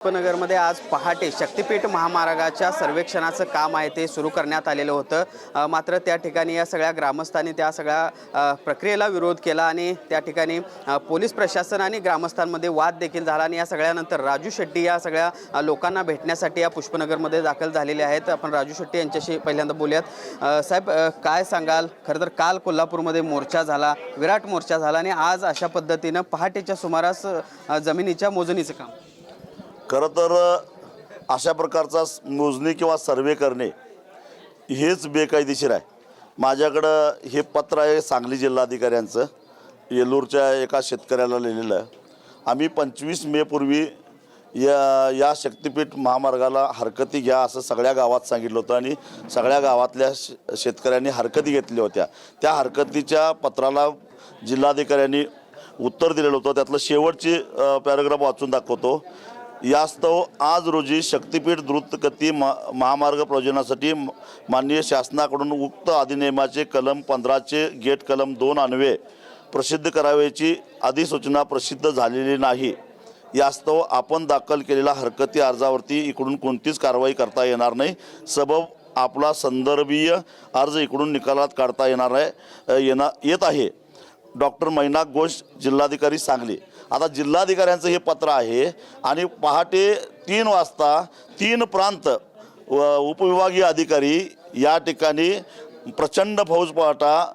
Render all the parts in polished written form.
उपनगरमध्ये आज पहाटे शक्तिपीठ महामार्गाच्या सर्वेक्षणाचं काम आहे ते सुरू करण्यात आलेलं होतं। मात्र त्या ठिकाणी या सगळ्या ग्रामस्थांनी त्या सगळ्या प्रक्रियेला विरोध केला आणि त्या ठिकाणी पोलीस प्रशासन आणि ग्रामस्थांमध्ये वाद देखील झाला आणि या सगळ्यानंतर राजू शेट्टी या सगळ्या लोकांना भेटण्यासाठी या पुष्पनगरमध्ये दाखल झालेले आहेत। आपण राजू शेट्टी यांच्याशी पहिल्यांदा बोलूयात। साहेब, काय सांगाल? खरं तर काल कोल्हापूरमध्ये मोर्चा झाला, विराट मोर्चा झाला आणि आज अशा पद्धतीनं पहाटेच्या सुमारास जमिनीच्या मोजणीचं काम। खरं तर अशा प्रकारचा मोजणी किंवा सर्वे करणे हेच बेकायदेशीर आहे। माझ्याकडं हे पत्र आहे सांगली जिल्हाधिकाऱ्यांचं, येलूरच्या एका शेतकऱ्याला लिहिलेलं आहे। आम्ही 25 मे पूर्वी या शक्तिपीठ महामार्गाला हरकती घ्या असं सगळ्या गावात सांगितलं होतं आणि सगळ्या गावातल्या शेतकऱ्यांनी हरकती घेतल्या होत्या। त्या हरकतीच्या पत्राला जिल्हाधिकाऱ्यांनी उत्तर दिलेलं होतं। त्यातलं शेवटची पॅराग्राफ वाचून दाखवतो। यास्तव आज रोजी शक्तिपीठ द्रुतगती महामार्ग प्रयोजनासाठी माननीय शासनाकडून उक्त अधिनियमाचे कलम 15चे गेट कलम 2 अन्वये प्रसिद्ध करावयाची अधिसूचना प्रसिद्ध झालेली नाही। यास्तव आपण दाखल केलेल्या हरकती अर्जावरती इकडून कोणतीच कारवाई करता येणार नाही। सबब आपला संदर्भीय अर्ज इकडून निकालात काढता येत आहे। डॉक्टर मैनाक घोष, जिल्हाधिकारी सांगली। आता जिल्हाधिकाऱ्यांचं हे पत्र आहे आणि पहाटे 3 वाजता 3 प्रांत उपविभागीय अधिकारी या ठिकाणी प्रचंड फौजपाटा,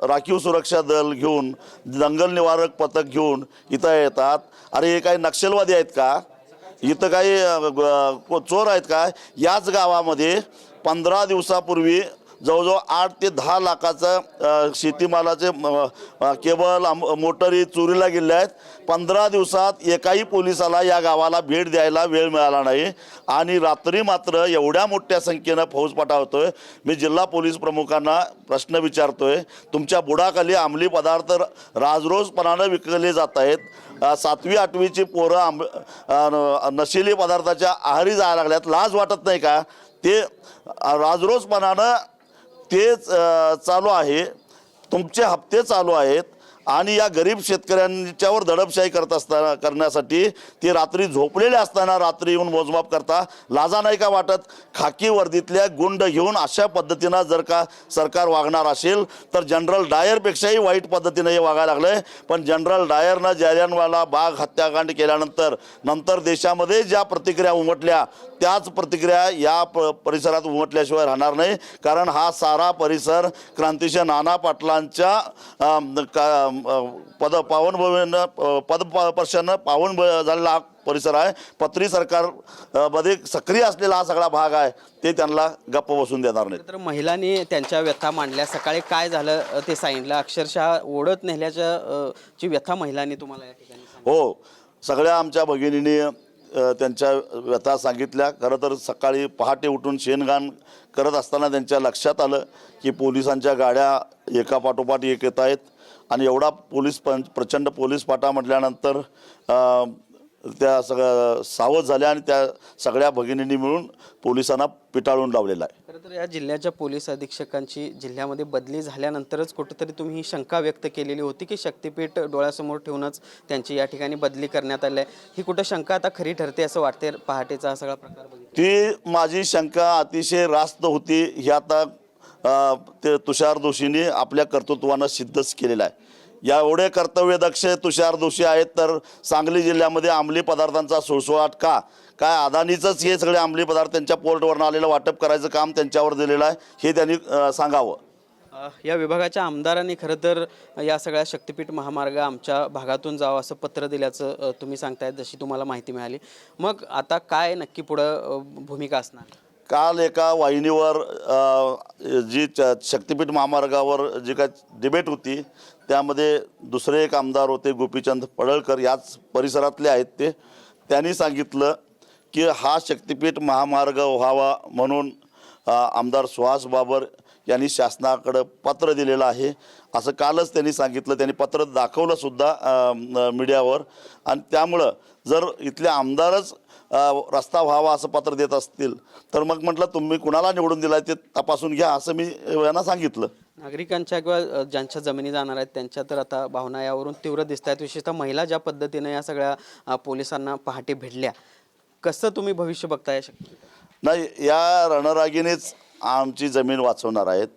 राखीव सुरक्षा दल घेऊन, दंगल निवारक पथक घेऊन इथं येतात। अरे हे काही नक्षलवादी आहेत का? इथं काही चोर आहेत का? याच गावामध्ये 15 दिवसापूर्वी जवळजवळ 8 ते 10 लाखाचं शेतीमालाचे केबल मोटरी चोरीला गेले आहेत। 15 दिवसात एकाही पोलिसाला या गावाला भेट द्यायला वेळ मिळाला नाही आणि रात्री मात्र एवढ्या मोठ्या संख्येनं फौजपाटा होतोय। मी जिल्हा पोलीस प्रमुखांना प्रश्न विचारतोय, तुमच्या बुडाखाली अंमली पदार्थ राजरोजपणानं विकले जात आहेत। 7वी 8वीची पोरं नशिली पदार्थाच्या आहारी जायला लागल्यात, लाज वाटत नाही का? ते राजरोजपणानं तेच चालू आहे, तुमचे हप्ते चालू आहेत आणि या गरीब शेतकऱ्यांच्यावर दडपशाही करण्यासाठी ते रात्री झोपलेले असताना रात्री येऊन मोजमाप करता लाजा नाही का वाटत? खाकी वर्दीतल्या गुंड घेऊन अशा पद्धतीनं जर का सरकार वागणार असेल तर जनरल डायरपेक्षाही वाईट पद्धतीनं हे वागायला लागलं। पण जनरल डायरनं जालियनवाला बाग हत्याकांड केल्यानंतर देशामध्ये ज्या प्रतिक्रिया उमटल्या त्याच प्रतिक्रिया या परिसरात उमटल्याशिवाय राहणार नाही। कारण हा सारा परिसर क्रांतिसिंह नाना पाटलांच्या पदस्पर्शानं पावन झालेला परिसर आहे। पत्री सरकार मध्ये सक्रिय असलेला हा सगळा भाग आहे, ते त्यांना गप्प बसून देणार नाही। तर महिलांनी त्यांच्या व्यथा मांडल्या, सकाळी काय झालं ते सांगितलं, अक्षरशः ओढत नेल्याच्या ची व्यथा महिलांनी तुम्हाला या ठिकाणी हो, सगळ्या आमच्या भगिनींनी त्यांच्या व्यथा सांगितल्या। खरं तर सकाळी पहाटे उठून शेणघाण करत असताना त्यांच्या लक्षात आलं की पोलिसांच्या गाड्या एकापाठोपाठ एक येत आहेत आणि एवढा प्रचंड पोलीस पाटा म्हटल्यानंतर त्या सगळ्या सावध झाल्या आणि त्या सगळ्या भगिनींनी मिळून पोलिसांना पिटाळून लावलेला आहे। खरं तर या जिल्ह्याच्या पोलीस अधीक्षकांची जिल्ह्यामध्ये बदली झाल्यानंतरच कुठेतरी तुम्ही ही शंका व्यक्त केलेली होती की शक्तिपीठ डोळ्यासमोर ठेवूनच त्यांची या ठिकाणी बदली करण्यात आली आहे। ही कुठं शंका आता खरी ठरते असं वाटते पहाटेचा हा सगळा प्रकार बघितला? ती माझी शंका अतिशय रास्त होती। ही आता ते तुषार दोशींनी आपल्या कर्तृत्वानं सिद्धच केलेलं आहे। या एवढे कर्तव्यदक्ष तुषार दोशी आहेत तर सांगली जिल्ह्यामध्ये अंमली पदार्थांचा सुळसुळाट का? काय अदानीचंच हे सगळे अंमली पदार्थ त्यांच्या पोर्टवरून आलेलं वाटप करायचं काम त्यांच्यावर दिलेलं आहे, हे त्यांनी सांगावं। या विभागाच्या आमदारांनी खरं तर या सगळ्या शक्तिपीठ महामार्ग आमच्या भागातून जावं असं पत्र दिल्याचं तुम्ही सांगतायत, जशी तुम्हाला माहिती मिळाली। मग आता काय नक्की पुढं भूमिका असणार? काल एका वाहिनीवर जी शक्तिपीठ महामार्गावर जी काय डिबेट होती त्यामध्ये दुसरे एक आमदार होते, गोपीचंद पडळकर, याच परिसरातले आहेत ते। त्यांनी सांगितलं की हा शक्तिपीठ महामार्ग व्हावा म्हणून आमदार सुहास बाबर यांनी शासनाकडे पत्र दिलेलं आहे असं कालच त्यांनी सांगितलं. त्यांनी पत्र दाखवलं सुद्धा मीडियावर. आणि त्यामुळं जर इथले आमदारच रस्ता व्हावा असं पत्र देत असतील तर मग म्हटलं तुम्ही कुणाला निवडून दिला ते तपासून घ्या असं मी यांना सांगितलं. नागरिकांच्या किंवा ज्यांच्या जमिनी जाणार आहेत त्यांच्या तर आता भावना यावरून तीव्र दिसत आहेत. विशेषतः महिला ज्या पद्धतीने या सगळ्या पोलिसांना पहाटे भेटल्या, कसं तुम्ही भविष्य बघताय? नाही, या रणरागिणीच आमची जमीन वाचवणार आहेत.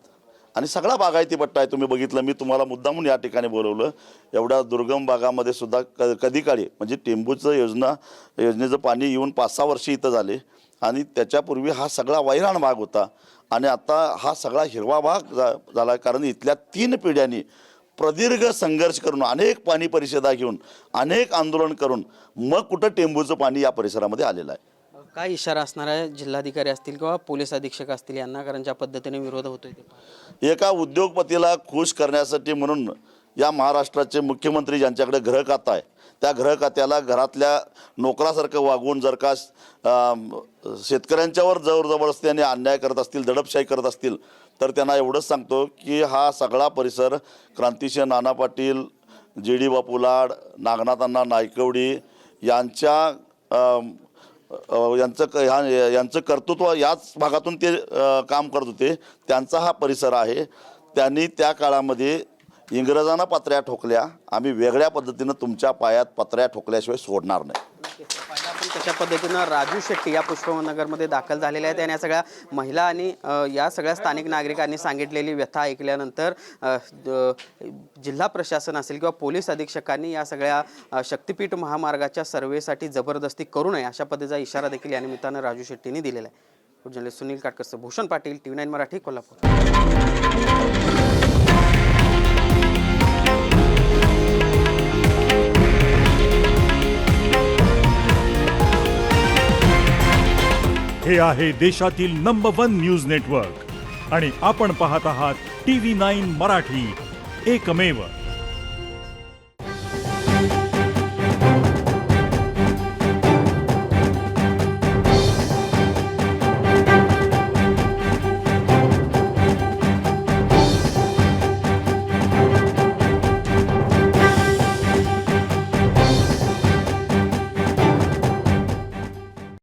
आणि सगळा बागायती पट्टा आहे. तुम्ही बघितलं, मी तुम्हाला मुद्दामून या ठिकाणी बोलवलं. एवढ्या दुर्गम भागामध्ये सुद्धा कधी काळी म्हणजे टेंबूचं योजनेचं पाणी येऊन 5-6 वर्षे इथं झाले. आणि त्याच्यापूर्वी हा सगळा वैराण भाग होता. आणि आता हा सगळा हिरवा भाग झाला. कारण इथल्या 3 पिढ्यांनी प्रदीर्घ संघर्ष करून, अनेक पाणी परिषदा घेऊन, अनेक आंदोलन करून मग कुठं टेंबूचं पाणी या परिसरामध्ये आलेलं आहे. काय इशारा असणार आहे जिल्हाधिकारी असतील किंवा पोलीस अधीक्षक असतील यांना, कारण ज्या पद्धतीने विरोध होतोय ते? एका उद्योगपतीला खुश करण्यासाठी म्हणून या महाराष्ट्राचे मुख्यमंत्री ज्यांच्याकडे गृहखातं आहे त्या गृहखात्याला घरातल्या नोकरासारखं वागवून जर का शेतकऱ्यांच्यावर जबरदस्तीने अन्याय करत असतील, दडपशाही करत असतील तर त्यांना एवढंच सांगतो की हा सगळा परिसर क्रांतिसिंह नाना पाटील, JD बापू लाड, नागनाथ अण्णा नायकवडी यांचं कर्तृत्व याच भागातून ते काम करत होते. त्यांचा हा परिसर आहे. त्यांनी त्या काळामध्ये इंग्रजांना पत्र्या ठोकल्या. आम्ही वेगळ्या पद्धतीनं तुमच्या पायात पत्र्या ठोकल्याशिवाय सोडणार नाही. आपण कशा पद्धतीनं राजू शेट्टी या पुष्पनगरमध्ये दाखल झालेले आहेत आणि या सगळ्या महिला आणि या सगळ्या स्थानिक नागरिकांनी सांगितलेली व्यथा ऐकल्यानंतर जिल्हा प्रशासन असेल किंवा पोलीस अधीक्षकांनी या सगळ्या शक्तिपीठ महामार्गाच्या सर्वेसाठी जबरदस्ती करू नये अशा पद्धतीचा इशारा देखील या निमित्तानं राजू शेट्टींनी दिलेला आहे. Journalist Sunil Katkar, Bhushan Patil, TV9 Marathi, Kolhapur. हे आहे देशातील नंबर 1 न्यूज नेटवर्क आणि आपण पाहत आहात TV9 मराठी, एकमेव.